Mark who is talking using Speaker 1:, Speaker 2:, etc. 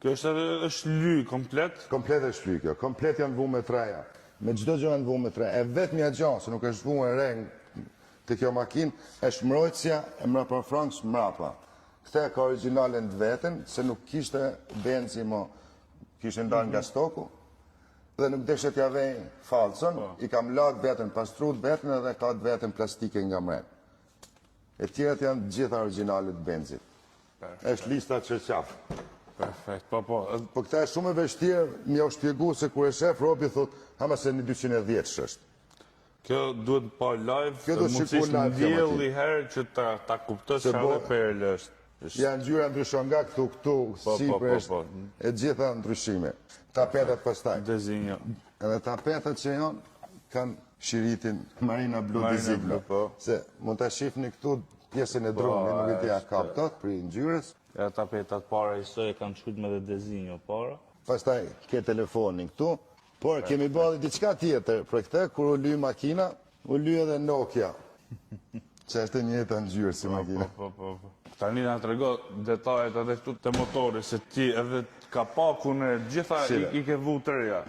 Speaker 1: Kjo është ly komplet?
Speaker 2: Komplet është ly kjo, komplet janë vu me treja. Me çdo gjë janë vu me treja. E vetmja gjë që nuk është vu e re të kjo makinë, është mbrojtësia e mrapa frankës mrapa. Këta ka originalen të vetën, se nuk kishte benzi mo, kishte ndarë nga stoku, dhe nuk deshe t'ja vej falson, i kam lagë vetën, pastruat vetën edhe ka të vetën plastike nga mren. E tjerat janë gjitha originalet benzit. Është lista qërqaf.
Speaker 1: Perfekt, po.
Speaker 2: Po këta e shumë e vështirë, mi au shpjegu se kur e shef, Robi thot, hama se një 210 shështë.
Speaker 1: Kjo duhet pa live,
Speaker 2: Kjo duhet shikur live
Speaker 1: ndjell i herë që ta kuptës çfarë perlë është.
Speaker 2: Janë ngjyra ndryshon nga këtu, sipër është e gjitha ndryshime. Tapetat pastaj.
Speaker 1: Dezinjo.
Speaker 2: Edhe tapetat që janë kanë shiritin Marina Blu Designo. Se mund ta shihni këtu pjesën e drunit, nuk e di a ka tot për ngjyrës.
Speaker 1: Ja tapetat para e kanë shkruajtur me Dezinjo para.
Speaker 2: Pastaj ke telefonin këtu. Por kemi bërë diçka tjetër për këtë, kur u ly makina, u ly edhe Nokia. Që është e njëjta ngjyrë si makina.
Speaker 1: Po. Tani na trego detajet edhe këtu te motori, se ti edhe kapakun e gjitha i ke vu të reja.